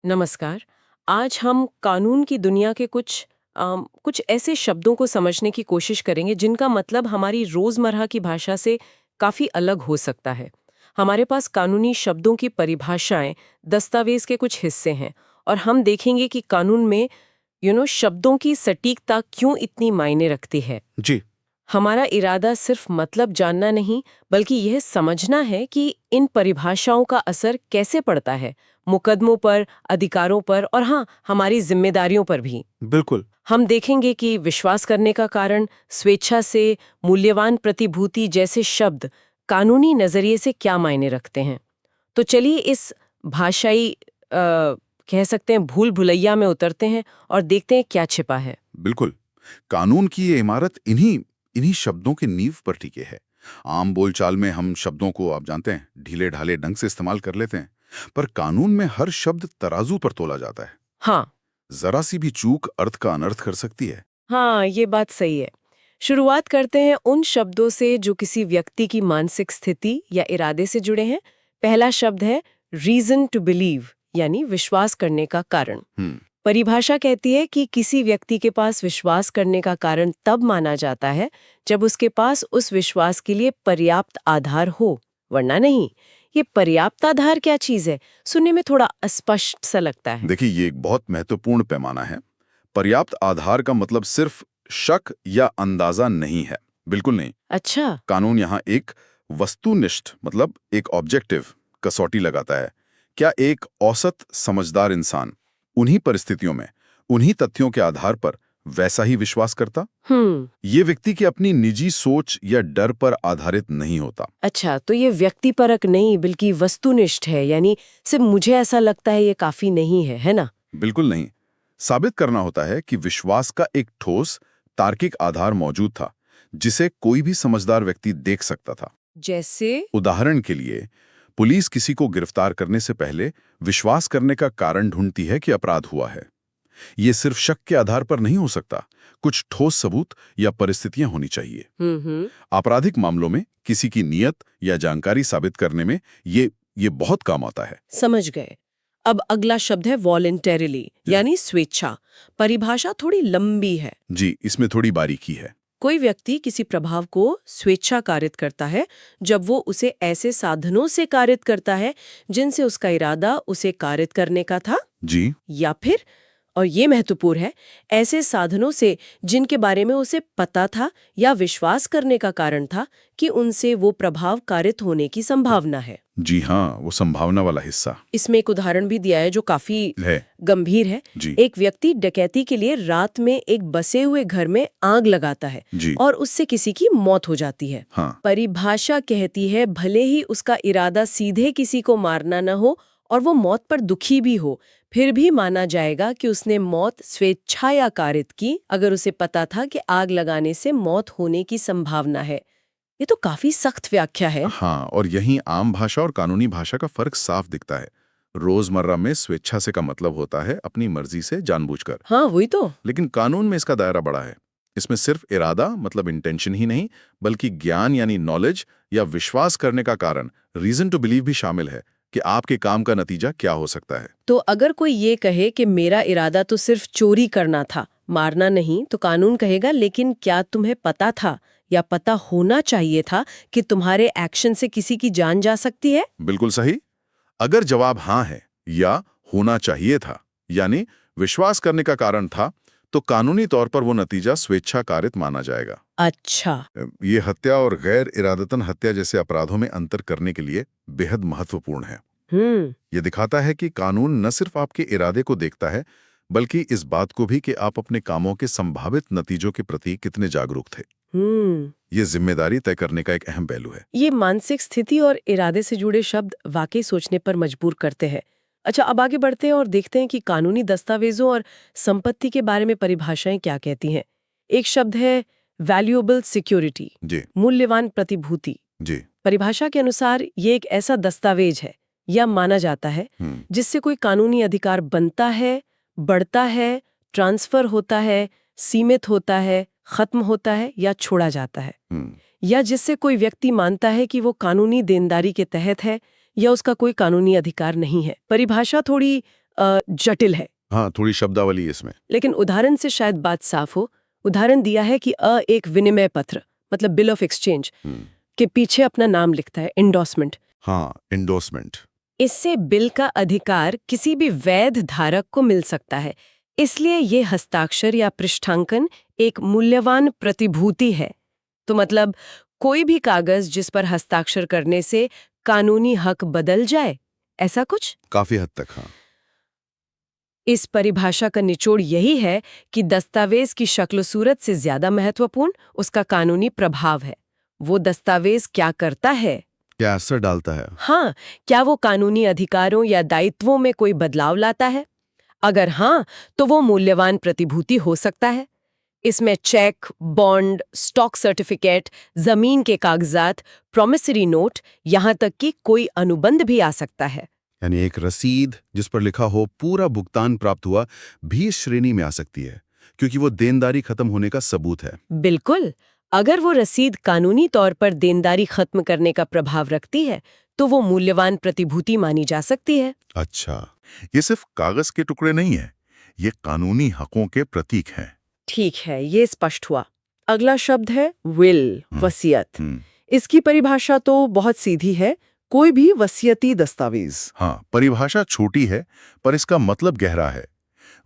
नमस्कार। आज हम कानून की दुनिया के कुछ ऐसे शब्दों को समझने की कोशिश करेंगे जिनका मतलब हमारी रोजमर्रा की भाषा से काफी अलग हो सकता है। हमारे पास कानूनी शब्दों की परिभाषाएं दस्तावेज के कुछ हिस्से हैं और हम देखेंगे कि कानून में शब्दों की सटीकता क्यों इतनी मायने रखती है। जी। हमारा इरादा सिर्फ मतलब जानना नहीं, बल्कि यह समझना है कि इन परिभाषाओं का असर कैसे पड़ता है मुकदमों पर, अधिकारों पर और हाँ, हमारी जिम्मेदारियों पर भी। बिल्कुल। हम देखेंगे कि विश्वास करने का कारण, स्वेच्छा से, मूल्यवान प्रतिभूति जैसे शब्द कानूनी नजरिए से क्या मायने रखते हैं। तो चलिए इस भाषाई कह सकते हैं भूल भुलैया में उतरते हैं और देखते हैं क्या छिपा है। बिल्कुल। कानून की ये इमारत इन्हीं इन्हीं शब्दों की नींव पर टिके है। आम बोलचाल में हम शब्दों को, आप जानते हैं, ढीले ढाले ढंग से इस्तेमाल कर लेते हैं, पर कानून में हर शब्द तराजू पर तोला जाता है। हाँ। जरा सी भी चूक अर्थ का अनर्थ कर सकती है। हाँ, ये बात सही है। शुरुआत करते हैं उन शब्दों से जो किसी व्यक्ति की मानसिक स्थिति या इरादे से जुड़े हैं। पहला शब्द है रीजन टू बिलीव, यानी विश्वास करने का कारण। हम्म। परिभाषा कहती है कि किसी व्यक्ति के पास विश्वास करने का कारण तब माना जाता है जब उसके पास उस विश्वास के लिए पर्याप्त आधार हो, वरना नहीं। ये पर्याप्त आधार क्या चीज है? सुनने में थोड़ा अस्पष्ट सा लगता है। देखिए, ये एक बहुत महत्वपूर्ण पैमाना है। पर्याप्त आधार का मतलब सिर्फ शक या अंदाजा नहीं है। बिल्कुल नहीं। अच्छा। कानून यहाँ एक वस्तुनिष्ठ, मतलब एक ऑब्जेक्टिव कसौटी लगाता है। क्या एक औसत समझदार इंसान उन्हीं परिस्थितियों में, उन्हीं तथ्यों के आधार पर वैसा ही विश्वास करता? ये व्यक्ति की अपनी निजी सोच या डर पर आधारित नहीं होता। अच्छा, तो ये व्यक्तिपरक नहीं बल्कि वस्तुनिष्ठ है, यानी सिर्फ मुझे ऐसा लगता है ये काफी नहीं है ना? बिल्कुल नहीं। साबित करना होता है कि विश्वास का एक ठोस तार्किक आधार मौजूद था, जिसे कोई भी समझदार व्यक्ति देख सकता था। जैसे? उदाहरण के लिए, पुलिस किसी को गिरफ्तार करने से पहले विश्वास करने का कारण ढूंढती है कि अपराध हुआ है। ये सिर्फ शक के आधार पर नहीं हो सकता। कुछ ठोस सबूत या परिस्थितियां होनी चाहिए। आपराधिक मामलों में किसी की नीयत या जानकारी साबित करने में ये बहुत काम आता है। समझ गए। अब अगला शब्द है वॉलेंटरीली, यानी स्वेच्छा। परिभाषा थोड़ी लंबी है। जी, इसमें थोड़ी बारीकी है। कोई व्यक्ति किसी प्रभाव को स्वेच्छा कारित करता है जब वो उसे ऐसे साधनों से कारित करता है जिनसे उसका इरादा उसे कारित करने का था। जी। या फिर, और ये महत्वपूर्ण है, ऐसे साधनों से जिनके बारे में उसे पता था या विश्वास करने का कारण था कि उनसे वो प्रभाव कारित होने की संभावना है। जी हाँ, वो संभावना वाला हिस्सा। इसमें एक उदाहरण भी दिया है जो काफी है। गंभीर है। जी। एक व्यक्ति डकैती के लिए रात में एक बसे हुए घर में आग लगाता है जी। और उससे किसी की मौत हो जाती है। हाँ। परिभाषा कहती है भले ही उसका इरादा सीधे किसी को मारना न हो और वो मौत पर दुखी भी हो, फिर भी माना जाएगा कि उसने मौत स्वेच्छाया कारित की, अगर उसे पता था कि आग लगाने से मौत होने की संभावना है। ये तो काफी सख्त व्याख्या है। हाँ, और यहीं आम भाषा और कानूनी भाषा का फर्क साफ दिखता है। रोजमर्रा में स्वेच्छा से का मतलब होता है अपनी मर्जी से, जानबूझकर। हाँ, वही तो। लेकिन कानून में इसका दायरा बड़ा है। इसमें सिर्फ इरादा, मतलब इंटेंशन ही नहीं, बल्कि ज्ञान यानी नॉलेज या विश्वास करने का कारण, रीजन टू बिलीव भी शामिल है कि आपके काम का नतीजा क्या हो सकता है। तो अगर कोई ये कहे कि मेरा इरादा तो सिर्फ चोरी करना था, मारना नहीं, तो कानून कहेगा लेकिन क्या तुम्हें पता था या पता होना चाहिए था कि तुम्हारे एक्शन से किसी की जान जा सकती है? बिल्कुल सही। अगर जवाब हाँ है या होना चाहिए था, यानी विश्वास करने का कारण था, तो कानूनी तौर पर वो नतीजा स्वेच्छा कारित माना जाएगा। अच्छा। ये हत्या और गैर इरादतन हत्या जैसे अपराधों में अंतर करने के लिए बेहद महत्वपूर्ण है। ये दिखाता है कि कानून न सिर्फ आपके इरादे को देखता है, बल्कि इस बात को भी कि आप अपने कामों के संभावित नतीजों के प्रति कितने जागरूक थे। ये जिम्मेदारी तय करने का एक अहम पहलू है। ये मानसिक स्थिति और इरादे से जुड़े शब्द वाकई सोचने पर मजबूर करते हैं। अच्छा, अब आगे बढ़ते हैं और देखते हैं कि कानूनी दस्तावेजों और संपत्ति के बारे में परिभाषाएं क्या कहती हैं। एक शब्द है वैल्यूएबल सिक्योरिटी, जी। मूल्यवान प्रतिभूति। जी। परिभाषा के अनुसार ये एक ऐसा दस्तावेज है या माना जाता है जिससे कोई कानूनी अधिकार बनता है, बढ़ता है, ट्रांसफर होता है, सीमित होता है, खत्म होता है या छोड़ा जाता है, या जिससे कोई व्यक्ति मानता है कि वो कानूनी देनदारी के तहत है या उसका कोई कानूनी अधिकार नहीं है। परिभाषा थोड़ी जटिल है। हाँ, थोड़ी शब्दावली इसमें। लेकिन उदाहरण से शायद बात साफ हो। उदाहरण दिया है कि एक विनिमय पत्र, मतलब बिल ऑफ एक्सचेंज के पीछे अपना नाम लिखता है, एंडोर्समेंट। हाँ, एंडोर्समेंट। इससे बिल का अधिकार किसी भी वैध धारक को मिल सकता है। इसलिए ये हस्ताक्षर या पृष्ठांकन एक मूल्यवान प्रतिभूति है। तो मतलब कोई भी कागज जिस पर हस्ताक्षर करने से कानूनी हक बदल जाए, ऐसा कुछ? काफी हद तक, हाँ। इस परिभाषा का निचोड़ यही है कि दस्तावेज की शक्ल सूरत से ज्यादा महत्वपूर्ण उसका कानूनी प्रभाव है। वो दस्तावेज क्या करता है, क्या असर डालता है। हाँ, क्या वो कानूनी अधिकारों या दायित्वों में कोई बदलाव लाता है? अगर हाँ, तो वो मूल्यवान प्रतिभूति हो सकता है। इसमें चेक, बॉन्ड, स्टॉक सर्टिफिकेट, जमीन के कागजात, प्रॉमिसरी नोट, यहाँ तक कि कोई अनुबंध भी आ सकता है। यानी एक रसीद जिस पर लिखा हो पूरा भुगतान प्राप्त हुआ भी इस श्रेणी में आ सकती है, क्योंकि वो देनदारी खत्म होने का सबूत है। बिल्कुल। अगर वो रसीद कानूनी तौर पर देनदारी खत्म करने का प्रभाव रखती है, तो वो मूल्यवान प्रतिभूति मानी जा सकती है। अच्छा, ये सिर्फ कागज के टुकड़े नहीं है, ये कानूनी हकों के प्रतीक हैं। ठीक है, ये स्पष्ट हुआ। अगला शब्द है विल, वसीयत। हम्म। इसकी परिभाषा तो बहुत सीधी है, कोई भी वसीयती दस्तावेज। हाँ, परिभाषा छोटी है पर इसका मतलब गहरा है।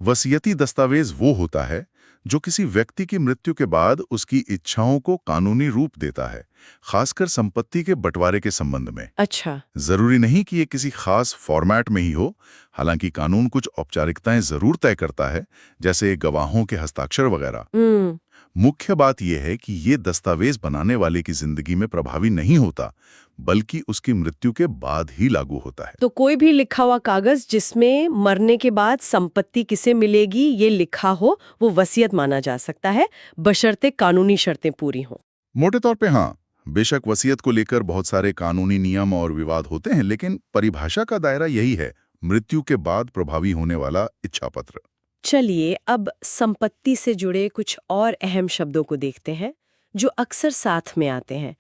वसीयती दस्तावेज वो होता है जो किसी व्यक्ति की मृत्यु के बाद उसकी इच्छाओं को कानूनी रूप देता है, खासकर संपत्ति के बंटवारे के संबंध में। अच्छा। जरूरी नहीं कि ये किसी खास फॉर्मेट में ही हो, हालांकि कानून कुछ औपचारिकताएं जरूर तय करता है, जैसे गवाहों के हस्ताक्षर वगैरह। मुख्य बात यह है कि ये दस्तावेज बनाने वाले की जिंदगी में प्रभावी नहीं होता, बल्कि उसकी मृत्यु के बाद ही लागू होता है। तो कोई भी लिखा हुआ कागज जिसमें मरने के बाद संपत्ति किसे मिलेगी ये लिखा हो, वो वसीयत माना जा सकता है, बशर्ते कानूनी शर्तें पूरी हों। मोटे तौर पे हाँ, बेशक वसीयत को लेकर बहुत सारे कानूनी नियम और विवाद होते हैं, लेकिन परिभाषा का दायरा यही है, मृत्यु के बाद प्रभावी होने वाला इच्छा पत्र। चलिए अब संपत्ति से जुड़े कुछ और अहम शब्दों को देखते हैं जो अक्सर साथ में आते हैं।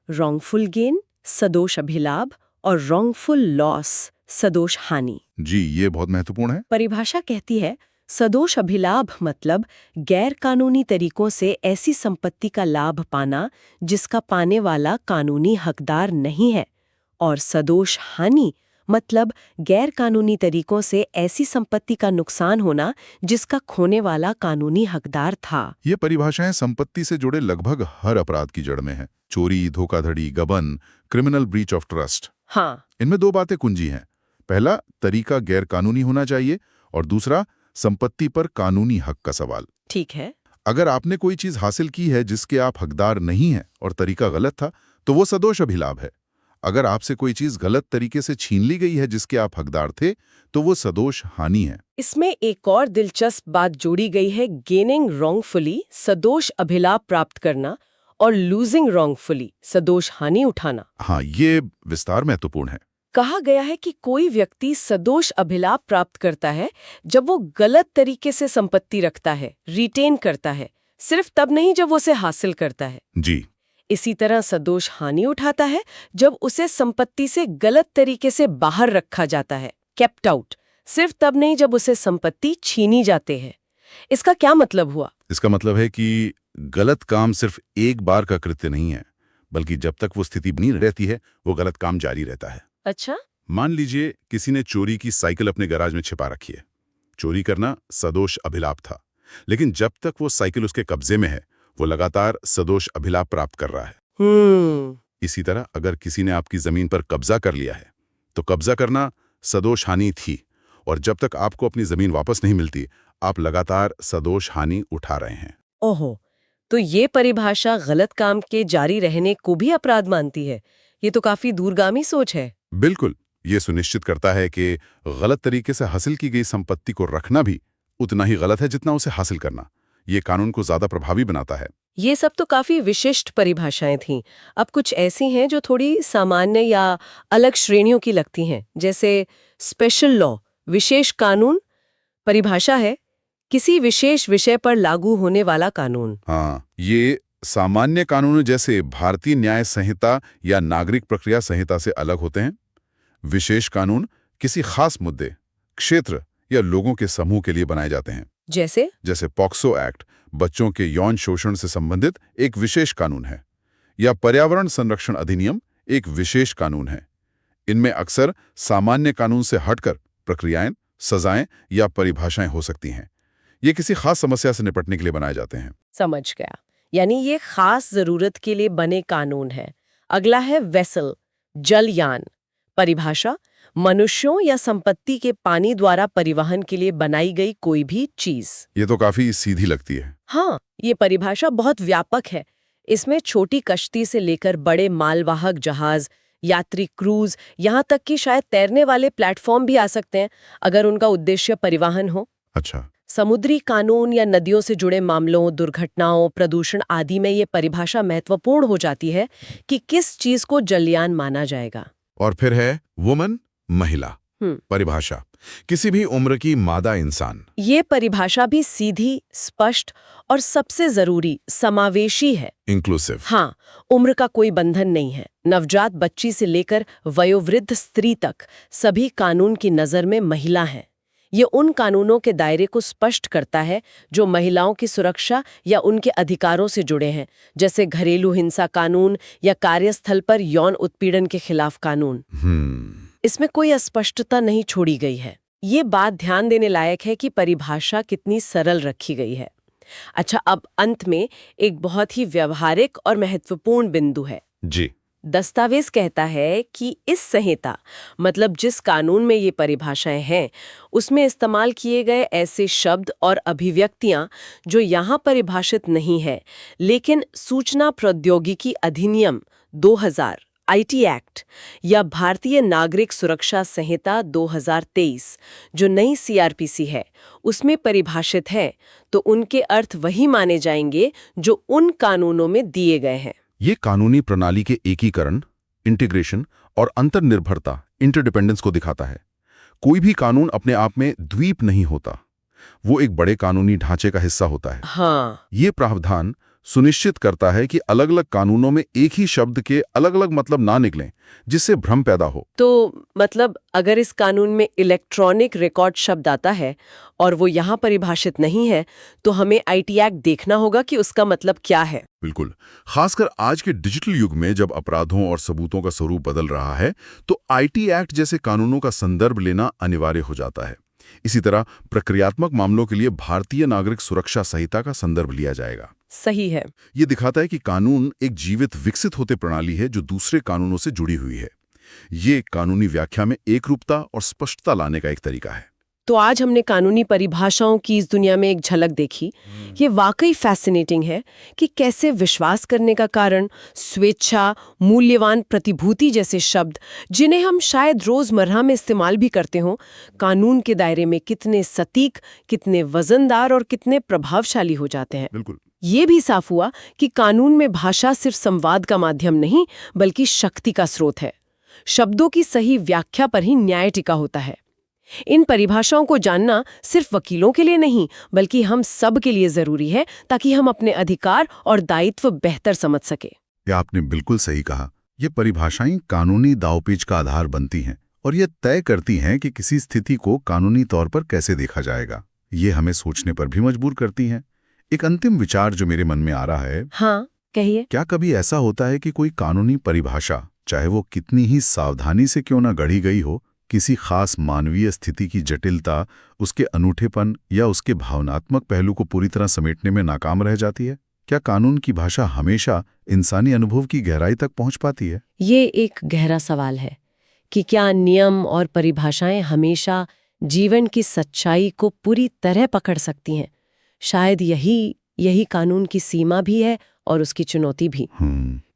रॉन्गफुल गेन, सदोष अभिलाभ, और रॉन्गफुल लॉस, सदोष हानि। जी, ये बहुत महत्वपूर्ण है। परिभाषा कहती है सदोष अभिलाभ मतलब गैर कानूनी तरीकों से ऐसी संपत्ति का लाभ पाना जिसका पाने वाला कानूनी हकदार नहीं है, और सदोष हानि मतलब गैर कानूनी तरीकों से ऐसी संपत्ति का नुकसान होना जिसका खोने वाला कानूनी हकदार था। ये परिभाषाएं संपत्ति से जुड़े लगभग हर अपराध की जड़ में है। चोरी, धोखाधड़ी, गबन, क्रिमिनल ब्रीच ऑफ ट्रस्ट। हाँ, इनमें दो बातें कुंजी हैं। पहला, तरीका गैर कानूनी होना चाहिए, और दूसरा, संपत्ति पर कानूनी हक का सवाल। ठीक है। अगर आपने कोई चीज हासिल की है जिसके आप हकदार नहीं हैं और तरीका गलत था, तो वो सदोष अभिलाभ है। अगर आपसे कोई चीज गलत तरीके से छीन ली गई है जिसके आप हकदार थे, तो वो सदोष हानि है। इसमें एक और दिलचस्प बात जोड़ी गई है, गेनिंग रॉन्गफुली, सदोष अभिलाभ प्राप्त करना, और लूजिंग रॉन्गफुली, सदोष हानि उठाना। हाँ, ये विस्तार महत्वपूर्ण है। कहा गया है कि कोई व्यक्ति सदोष अभिलाभ प्राप्त करता है जब वो गलत तरीके से संपत्ति रखता है, रिटेन करता है, सिर्फ तब नहीं जब वो उसे हासिल करता है। जी। इसी तरह सदोष हानि उठाता है जब उसे संपत्ति से गलत तरीके से बाहर रखा जाता है, केप्ट आउट, सिर्फ तब नहीं जब उसे संपत्ति छीनी जाते हैं। इसका क्या मतलब हुआ? इसका मतलब है कि गलत काम सिर्फ एक बार का कृत्य नहीं है, बल्कि जब तक वो स्थिति बनी रहती है, वो गलत काम जारी रहता है। अच्छा। मान लीजिए किसी ने चोरी की साइकिल अपने गैराज में छिपा रखी है। चोरी करना सदोष अभिलाभ था, लेकिन जब तक वो साइकिल उसके कब्जे में है, वो लगातार सदोष अभिलाभ प्राप्त कर रहा है। इसी तरह अगर किसी ने आपकी जमीन पर कब्जा कर लिया है, तो कब्जा करना सदोष हानि थी, और जब तक आपको अपनी जमीन वापस नहीं मिलती, आप लगातार सदोष हानि उठा रहे हैं। ओहो, तो ये परिभाषा गलत काम के जारी रहने को भी अपराध मानती है। ये तो काफी दूरगामी सोच है। बिल्कुल, ये सुनिश्चित करता है कि गलत तरीके से हासिल की गई संपत्ति को रखना भी उतना ही गलत है जितना उसे हासिल करना। ये कानून को ज्यादा प्रभावी बनाता है। ये सब तो काफी विशिष्ट परिभाषाएं थीं। अब कुछ ऐसी हैं जो थोड़ी सामान्य या अलग श्रेणियों की लगती हैं, जैसे स्पेशल लॉ, विशेष कानून। परिभाषा है किसी विशेष विषय पर लागू होने वाला कानून। हाँ, ये सामान्य कानून जैसे भारतीय न्याय संहिता या नागरिक प्रक्रिया संहिता से अलग होते हैं। विशेष कानून किसी खास मुद्दे, क्षेत्र या लोगों के समूह के लिए बनाए जाते हैं। जैसे पॉक्सो एक्ट बच्चों के यौन शोषण से संबंधित एक विशेष कानून है, या पर्यावरण संरक्षण अधिनियम एक विशेष कानून है। इनमें अक्सर सामान्य कानून से हटकर प्रक्रियाएं, सजाएं या परिभाषाएं हो सकती हैं। ये किसी खास समस्या से निपटने के लिए बनाए जाते हैं। समझ गया, यानी ये खास जरूरत के लिए बने कानून है। अगला है वेसल, जलयान। परिभाषा, मनुष्यों या संपत्ति के पानी द्वारा परिवहन के लिए बनाई गई कोई भी चीज। ये तो काफी सीधी लगती है। हाँ, ये परिभाषा बहुत व्यापक है। इसमें छोटी कश्ती से लेकर बड़े मालवाहक जहाज, यात्री क्रूज, यहाँ तक कि शायद तैरने वाले प्लेटफॉर्म भी आ सकते हैं, अगर उनका उद्देश्य परिवहन हो। अच्छा। समुद्री कानून या नदियों से जुड़े मामलों, दुर्घटनाओं, प्रदूषण आदि में ये परिभाषा महत्वपूर्ण हो जाती है कि किस चीज को जलयान माना जाएगा। और फिर है वुमन, महिला परिभाषा, किसी भी उम्र की मादा इंसान। ये परिभाषा भी सीधी, स्पष्ट और सबसे जरूरी समावेशी है। इंक्लूसिव। हाँ, उम्र का कोई बंधन नहीं है। नवजात बच्ची से लेकर वयोवृद्ध स्त्री तक सभी कानून की नजर में महिला हैं। ये उन कानूनों के दायरे को स्पष्ट करता है जो महिलाओं की सुरक्षा या उनके अधिकारों से जुड़े हैं, जैसे घरेलू हिंसा कानून या कार्यस्थल पर यौन उत्पीड़न के खिलाफ कानून। इसमें कोई अस्पष्टता नहीं छोड़ी गई है। ये बात ध्यान देने लायक है कि परिभाषा कितनी सरल रखी गई है। अच्छा, अब अंत में एक बहुत ही व्यवहारिक और महत्वपूर्ण बिंदु है। जी। दस्तावेज कहता है कि इस संहिता, मतलब जिस कानून में ये परिभाषाएं हैं, उसमें इस्तेमाल किए गए ऐसे शब्द और अभिव्यक्तियां जो यहाँ परिभाषित नहीं है, लेकिन सूचना प्रौद्योगिकी अधिनियम 2000 आईटी एक्ट या भारतीय नागरिक सुरक्षा संहिता 2023 जो नई सीआरपीसी है, उसमें परिभाषित है, तो उनके अर्थ वही माने जाएंगे जो उन कानूनों में दिए गए हैं। ये कानूनी प्रणाली के एकीकरण, इंटीग्रेशन और अंतर्निर्भरता, इंटरडिपेंडेंस को दिखाता है। कोई भी कानून अपने आप में द्वीप नहीं होता, वो एक बड़े कानूनी ढांचे का हिस्सा होता है। हाँ, ये प्रावधान सुनिश्चित करता है कि अलग अलग कानूनों में एक ही शब्द के अलग अलग मतलब ना निकलें, जिससे भ्रम पैदा हो। तो मतलब अगर इस कानून में इलेक्ट्रॉनिक रिकॉर्ड शब्द आता है और वो यहाँ परिभाषित नहीं है, तो हमें आईटी एक्ट देखना होगा कि उसका मतलब क्या है। बिल्कुल, खासकर आज के डिजिटल युग में जब अपराधों और सबूतों का स्वरूप बदल रहा है, तो आईटी एक्ट जैसे कानूनों का संदर्भ लेना अनिवार्य हो जाता है। इसी तरह प्रक्रियात्मक मामलों के लिए भारतीय नागरिक सुरक्षा संहिता का संदर्भ लिया जाएगा। सही है। ये दिखाता है कि कानून एक जीवित, विकसित होते प्रणाली है जो दूसरे कानूनों से जुड़ी हुई है। ये कानूनी व्याख्या में एकरूपता और स्पष्टता लाने का एक तरीका है। तो आज हमने कानूनी परिभाषाओं की इस दुनिया में एक झलक देखी। ये वाकई फैसिनेटिंग है कि कैसे विश्वास करने का कारण, स्वेच्छा, मूल्यवान प्रतिभूति जैसे शब्द, जिन्हें हम शायद रोजमर्रा में इस्तेमाल भी करते हों, कानून के दायरे में कितने सटीक, कितने वजनदार और कितने प्रभावशाली हो जाते हैं। बिल्कुल। ये भी साफ हुआ कि कानून में भाषा सिर्फ संवाद का माध्यम नहीं, बल्कि शक्ति का स्रोत है। शब्दों की सही व्याख्या पर ही न्याय टिका होता है। इन परिभाषाओं को जानना सिर्फ वकीलों के लिए नहीं, बल्कि हम सब के लिए जरूरी है, ताकि हम अपने अधिकार और दायित्व बेहतर समझ सके। ये आपने बिल्कुल सही कहा। ये परिभाषाएं कानूनी दांवपेच का आधार बनती हैं और ये तय करती हैं कि किसी स्थिति को कानूनी तौर पर कैसे देखा जाएगा। ये हमें सोचने पर भी मजबूर करती हैं। एक अंतिम विचार जो मेरे मन में आ रहा है। हाँ, कहिए। क्या कभी ऐसा होता है कि कोई कानूनी परिभाषा, चाहे वो कितनी ही सावधानी से क्यों ना गढ़ी गई हो, किसी खास मानवीय स्थिति की जटिलता, उसके अनूठेपन या उसके भावनात्मक पहलू को पूरी तरह समेटने में नाकाम रह जाती है? क्या कानून की भाषा हमेशा इंसानी अनुभव की गहराई तक पहुंच पाती है? ये एक गहरा सवाल है कि क्या नियम और परिभाषाएं हमेशा जीवन की सच्चाई को पूरी तरह पकड़ सकती हैं? शायद यही कानून की सीमा भी है और उसकी चुनौती भी।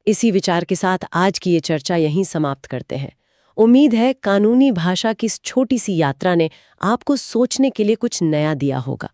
इसी विचार के साथ आज की ये चर्चा यहीं समाप्त करते हैं। उम्मीद है कानूनी भाषा की इस छोटी सी यात्रा ने आपको सोचने के लिए कुछ नया दिया होगा।